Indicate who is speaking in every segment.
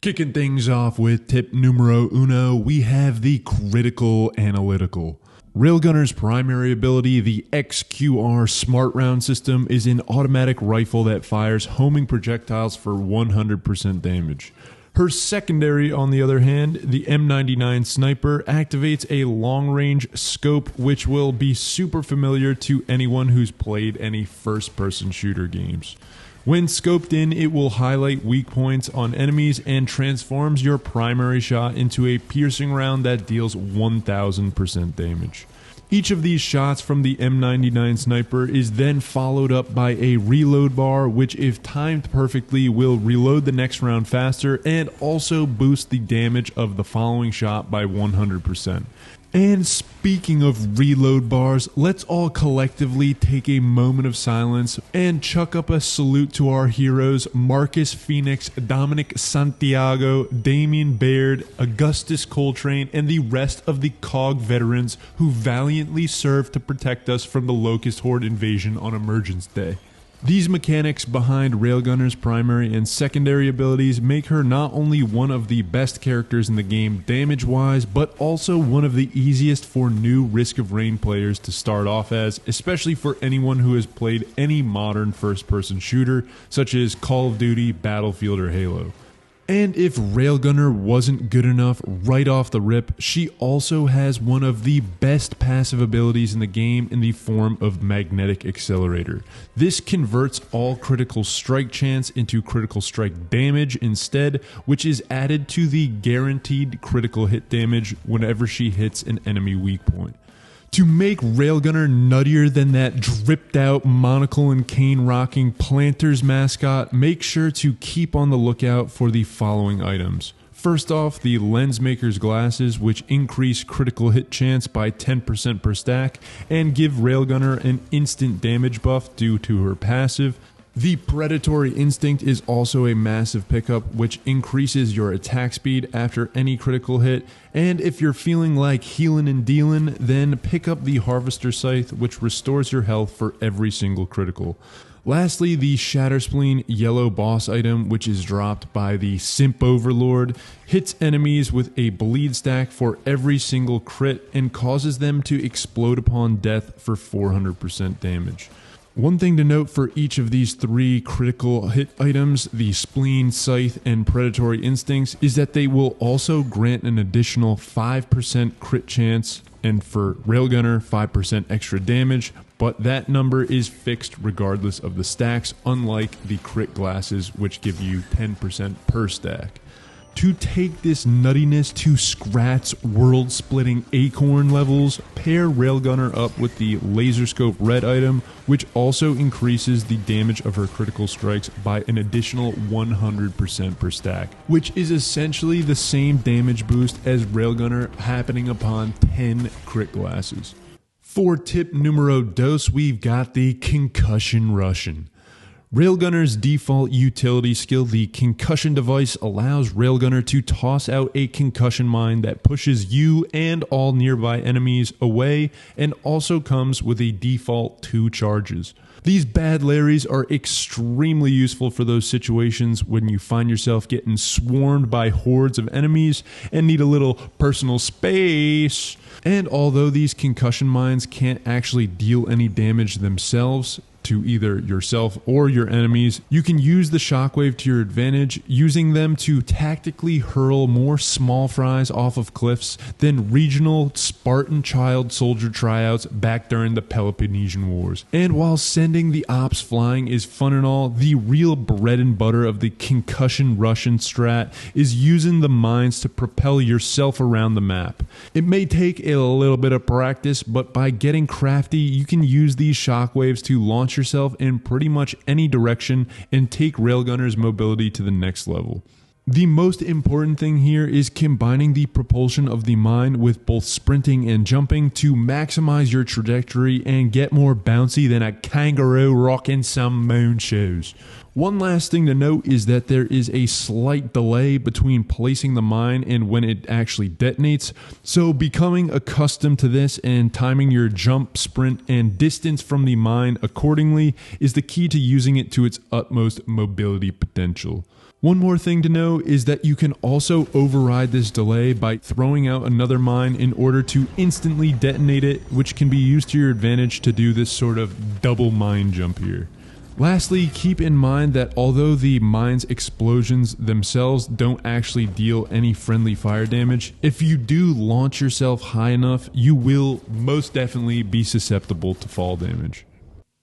Speaker 1: Kicking things off with tip numero uno, we have the critical analytical. Railgunner's primary ability, the XQR Smart Round System, is an automatic rifle that fires homing projectiles for 100% damage. Her secondary, on the other hand, the M99 Sniper, activates a long-range scope which will be super familiar to anyone who's played any first-person shooter games. When scoped in, it will highlight weak points on enemies and transforms your primary shot into a piercing round that deals 1000% damage. Each of these shots from the M99 Sniper is then followed up by a reload bar, which if timed perfectly will reload the next round faster and also boost the damage of the following shot by 100%. And speaking of reload bars, let's all collectively take a moment of silence and chuck up a salute to our heroes Marcus Phoenix, Dominic Santiago, Damian Baird, Augustus Coltrane, and the rest of the COG veterans who valiantly served to protect us from the Locust Horde invasion on Emergence Day. These mechanics behind Railgunner's primary and secondary abilities make her not only one of the best characters in the game damage-wise, but also one of the easiest for new Risk of Rain players to start off as, especially for anyone who has played any modern first-person shooter, such as Call of Duty, Battlefield, or Halo. And if Railgunner wasn't good enough right off the rip, she also has one of the best passive abilities in the game in the form of Magnetic Accelerator. This converts all critical strike chance into critical strike damage instead, which is added to the guaranteed critical hit damage whenever she hits an enemy weak point. To make Railgunner nuttier than that dripped out monocle and cane rocking Planters mascot, make sure to keep on the lookout for the following items. First off, the Lensmaker's glasses, which increase critical hit chance by 10% per stack and give Railgunner an instant damage buff due to her passive. The Predatory Instinct is also a massive pickup which increases your attack speed after any critical hit, and if you're feeling like healin' and dealin', then pick up the Harvester Scythe which restores your health for every single critical. Lastly, the Shatterspleen yellow boss item, which is dropped by the Simp Overlord, hits enemies with a bleed stack for every single crit and causes them to explode upon death for 400% damage. One thing to note for each of these three critical hit items, the Spleen, Scythe, and Predatory Instincts, is that they will also grant an additional 5% crit chance, and for Railgunner, 5% extra damage, but that number is fixed regardless of the stacks, unlike the crit glasses, which give you 10% per stack. To take this nuttiness to Scrat's world-splitting acorn levels, pair Railgunner up with the Laser Scope Red item, which also increases the damage of her critical strikes by an additional 100% per stack, which is essentially the same damage boost as Railgunner happening upon 10 crit glasses. For tip numero dos, we've got the Concussion Rushin. Railgunner's default utility skill, the Concussion device, allows Railgunner to toss out a concussion mine that pushes you and all nearby enemies away, and also comes with a default 2 charges. These bad Larrys are extremely useful for those situations when you find yourself getting swarmed by hordes of enemies and need a little personal space. And although these concussion mines can't actually deal any damage themselves to either yourself or your enemies, you can use the shockwave to your advantage, using them to tactically hurl more small fries off of cliffs than regional Spartan child soldier tryouts back during the Peloponnesian Wars. And while sending the ops flying is fun and all, the real bread and butter of the Concussion Rushin strat is using the mines to propel yourself around the map. It may take a little bit of practice, but by getting crafty, you can use these shockwaves to launch yourself in pretty much any direction and take Railgunner's mobility to the next level. The most important thing here is combining the propulsion of the mine with both sprinting and jumping to maximize your trajectory and get more bouncy than a kangaroo rocking some moon shoes. One last thing to note is that there is a slight delay between placing the mine and when it actually detonates, so becoming accustomed to this and timing your jump, sprint, and distance from the mine accordingly is the key to using it to its utmost mobility potential. One more thing to know is that you can also override this delay by throwing out another mine in order to instantly detonate it, which can be used to your advantage to do this sort of double mine jump here. Lastly, keep in mind that although the mine's explosions themselves don't actually deal any friendly fire damage, if you do launch yourself high enough, you will most definitely be susceptible to fall damage.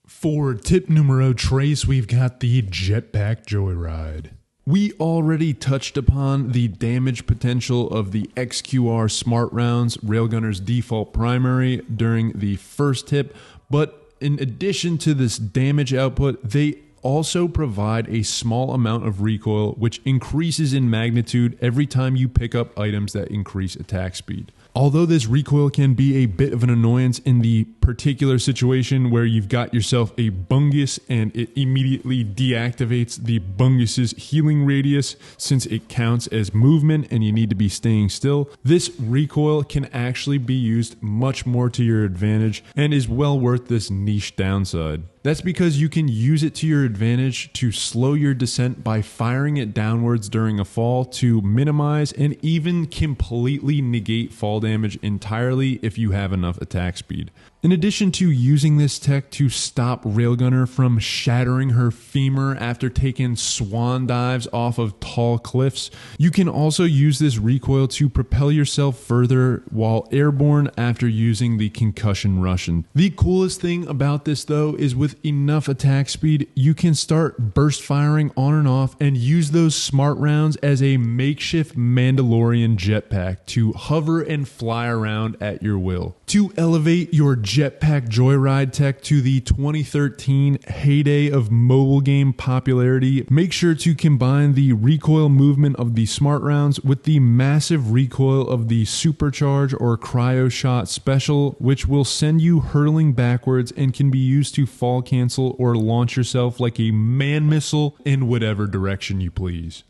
Speaker 1: For tip numero tres, we've got the Jetpack Joyride. We already touched upon the damage potential of the XQR Smart Rounds, Railgunner's default primary, during the first tip, but in addition to this damage output, they also provide a small amount of recoil, which increases in magnitude every time you pick up items that increase attack speed. Although this recoil can be a bit of an annoyance in the particular situation where you've got yourself a bungus and it immediately deactivates the bungus's healing radius since it counts as movement and you need to be staying still, this recoil can actually be used much more to your advantage and is well worth this niche downside. That's because you can use it to your advantage to slow your descent by firing it downwards during a fall to minimize and even completely negate fall damage entirely if you have enough attack speed. In addition to using this tech to stop Railgunner from shattering her femur after taking swan dives off of tall cliffs, you can also use this recoil to propel yourself further while airborne after using the Concussion Rushin. The coolest thing about this though is with enough attack speed, you can start burst firing on and off and use those smart rounds as a makeshift Mandalorian jetpack to hover and fly around at your will. To elevate your Jetpack Joyride tech to the 2013 heyday of mobile game popularity, make sure to combine the recoil movement of the smart rounds with the massive recoil of the supercharge or cryo shot special, which will send you hurtling backwards and can be used to fall cancel or launch yourself like a man missile in whatever direction you please.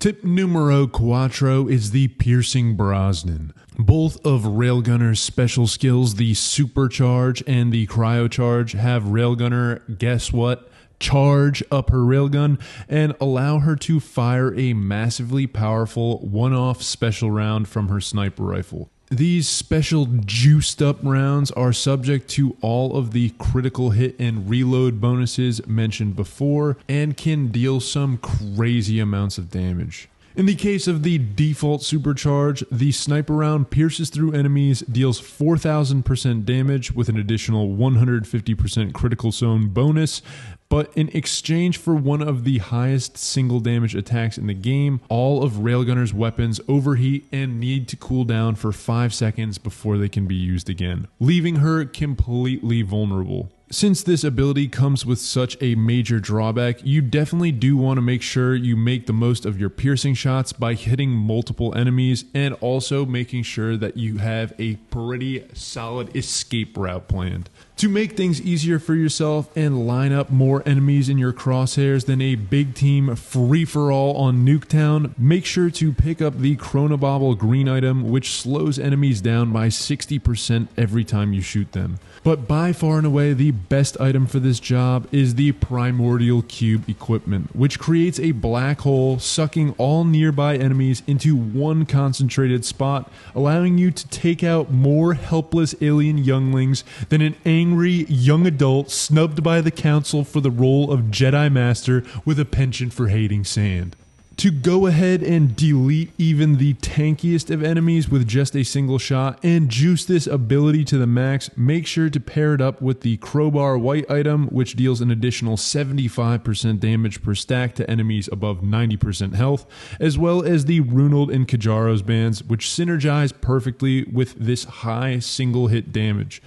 Speaker 1: Tip numero cuatro is the Piercing Brosnan. Both of Railgunner's special skills, the Supercharge and the Cryocharge, have Railgunner, guess what? Charge up her railgun and allow her to fire a massively powerful one-off special round from her sniper rifle. These special juiced up rounds are subject to all of the critical hit and reload bonuses mentioned before and can deal some crazy amounts of damage. In the case of the default supercharge, the sniper round pierces through enemies, deals 4,000% damage with an additional 150% critical zone bonus, but in exchange for one of the highest single damage attacks in the game, all of Railgunner's weapons overheat and need to cool down for 5 seconds before they can be used again, leaving her completely vulnerable. Since this ability comes with such a major drawback, you definitely do want to make sure you make the most of your piercing shots by hitting multiple enemies and also making sure that you have a pretty solid escape route planned. To make things easier for yourself and line up more enemies in your crosshairs than a big team free-for-all on Nuketown, make sure to pick up the Chronobobble green item, which slows enemies down by 60% every time you shoot them. But by far and away, the best item for this job is the Primordial Cube equipment, which creates a black hole sucking all nearby enemies into one concentrated spot, allowing you to take out more helpless alien younglings than an angry young adult snubbed by the council for the role of Jedi Master with a penchant for hating sand. To go ahead and delete even the tankiest of enemies with just a single shot and juice this ability to the max, make sure to pair it up with the Crowbar White item, which deals an additional 75% damage per stack to enemies above 90% health, as well as the Runald and Kajaro's bands, which synergize perfectly with this high single hit damage.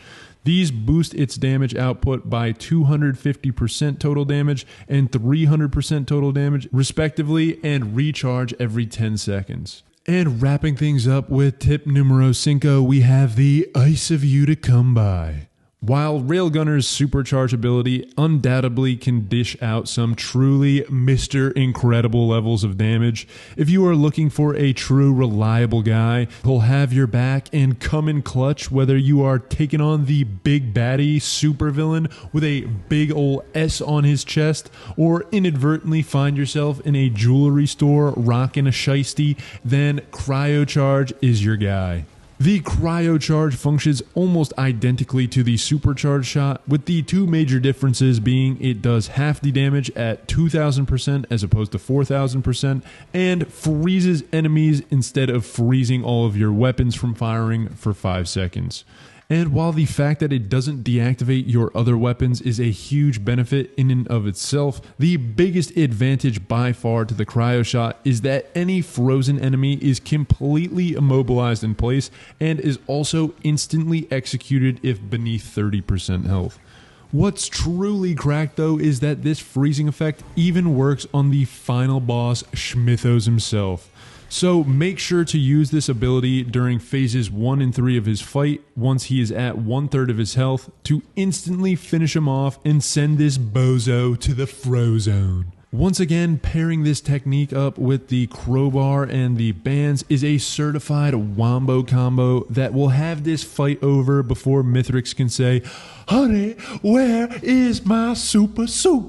Speaker 1: These boost its damage output by 250% total damage and 300% total damage, respectively, and recharge every 10 seconds. And wrapping things up with tip numero 5, we have the Ice of You to Come By. While Railgunner's supercharge ability undoubtedly can dish out some truly Mr. Incredible levels of damage, if you are looking for a true reliable guy who'll have your back and come in clutch whether you are taking on the big baddie supervillain with a big ol' S on his chest or inadvertently find yourself in a jewelry store rocking a shiesty, then Cryocharge is your guy. The Cryocharge functions almost identically to the Supercharge shot, with the two major differences being it does half the damage at 2000% as opposed to 4000% and freezes enemies instead of freezing all of your weapons from firing for 5 seconds. And while the fact that it doesn't deactivate your other weapons is a huge benefit in and of itself, the biggest advantage by far to the cryo shot is that any frozen enemy is completely immobilized in place and is also instantly executed if beneath 30% health. What's truly cracked though is that this freezing effect even works on the final boss, Schmithos himself. So make sure to use this ability during phases 1 and 3 of his fight once he is at 1/3 of his health to instantly finish him off and send this bozo to the Frozone. Once again, pairing this technique up with the crowbar and the bands is a certified wombo combo that will have this fight over before Mithrix can say, "Honey, where is my super suit?"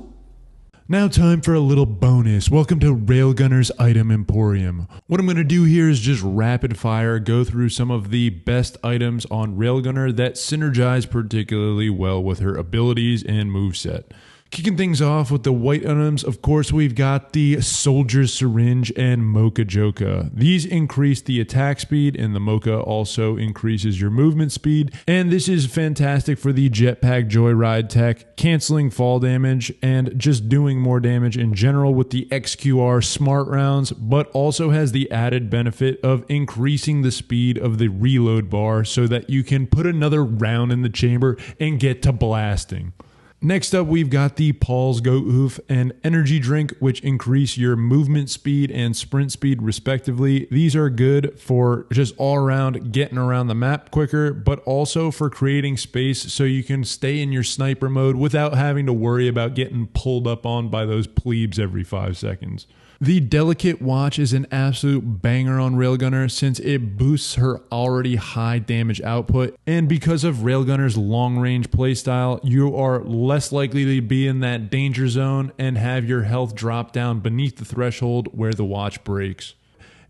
Speaker 1: Now time for a little bonus. Welcome to Railgunner's Item Emporium. What I'm going to do here is just rapid fire go through some of the best items on Railgunner that synergize particularly well with her abilities and moveset. Kicking things off with the white items, of course, we've got the Soldier's Syringe and Mocha Joka. These increase the attack speed, and the Mocha also increases your movement speed. And this is fantastic for the Jetpack Joyride tech, canceling fall damage and just doing more damage in general with the XQR smart rounds, but also has the added benefit of increasing the speed of the reload bar so that you can put another round in the chamber and get to blasting. Next up, we've got the Paul's Goat Hoof and Energy Drink, which increase your movement speed and sprint speed respectively. These are good for just all around getting around the map quicker, but also for creating space so you can stay in your sniper mode without having to worry about getting pulled up on by those plebes every 5 seconds. The Delicate Watch is an absolute banger on Railgunner since it boosts her already high damage output, and because of Railgunner's long range playstyle, you are less likely to be in that danger zone and have your health drop down beneath the threshold where the watch breaks.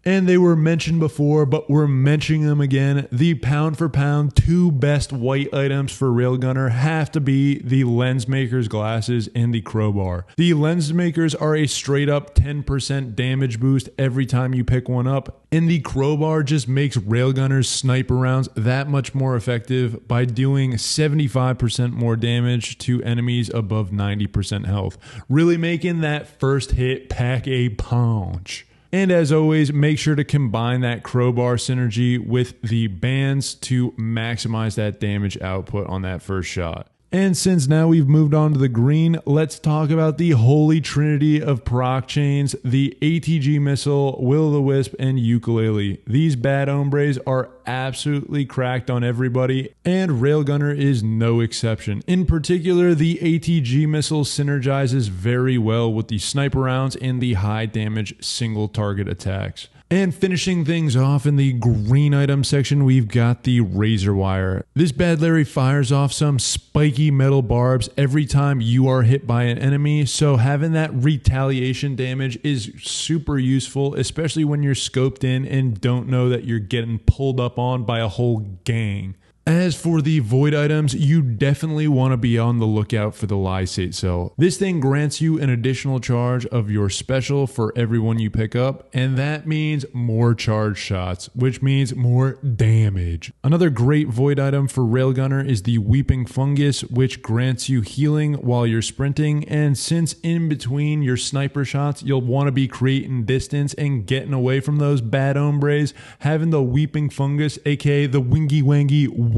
Speaker 1: And they were mentioned before, but we're mentioning them again. The pound for pound, two best white items for Railgunner have to be the Lensmaker's glasses and the crowbar. The Lensmakers are a straight up 10% damage boost every time you pick one up, and the crowbar just makes Railgunner's sniper rounds that much more effective by doing 75% more damage to enemies above 90% health, really making that first hit pack a punch. And as always, make sure to combine that crowbar synergy with the bands to maximize that damage output on that first shot. And since now we've moved on to the green, let's talk about the holy trinity of proc chains, the ATG Missile, Will-o'-the-Wisp, and Ukulele. These bad hombres are absolutely cracked on everybody, and Railgunner is no exception. In particular, the ATG Missile synergizes very well with the sniper rounds and the high damage single target attacks. And finishing things off in the green item section, we've got the Razor Wire. This bad Larry fires off some spiky metal barbs every time you are hit by an enemy, so having that retaliation damage is super useful, especially when you're scoped in and don't know that you're getting pulled up on by a whole gang. As for the void items, you definitely want to be on the lookout for the Lysate Cell. This thing grants you an additional charge of your special for everyone you pick up, and that means more charge shots, which means more damage. Another great void item for Railgunner is the Weeping Fungus, which grants you healing while you're sprinting, and since in between your sniper shots, you'll want to be creating distance and getting away from those bad hombres, having the Weeping Fungus, aka the Wingy Wangy Wungus,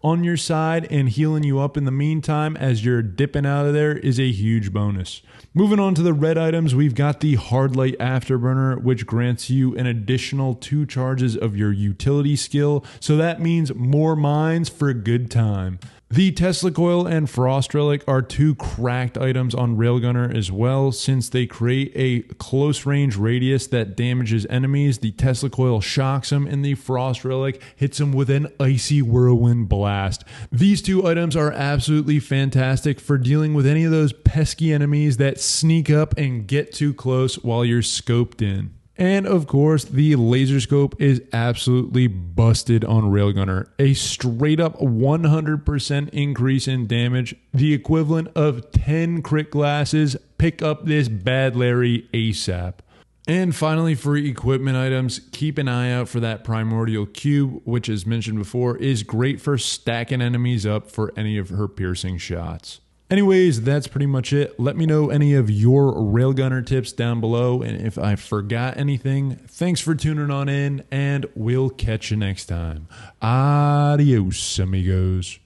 Speaker 1: on your side and healing you up in the meantime as you're dipping out of there is a huge bonus. Moving on to the red items, we've got the Hard Light Afterburner, which grants you an additional 2 charges of your utility skill, so that means more mines for a good time. The Tesla Coil and Frost Relic are two cracked items on Railgunner as well, since they create a close range radius that damages enemies. The Tesla Coil shocks them, and the Frost Relic hits them with an icy whirlwind blast. These two items are absolutely fantastic for dealing with any of those pesky enemies that sneak up and get too close while you're scoped in. And of course, the laser scope is absolutely busted on Railgunner. A straight up 100% increase in damage, the equivalent of 10 crit glasses. Pick up this bad Larry ASAP. And finally, for equipment items, keep an eye out for that Primordial Cube, which as mentioned before, is great for stacking enemies up for any of her piercing shots. Anyways, that's pretty much it. Let me know any of your Railgunner tips down below, and if I forgot anything, thanks for tuning on in, and we'll catch you next time. Adios, amigos.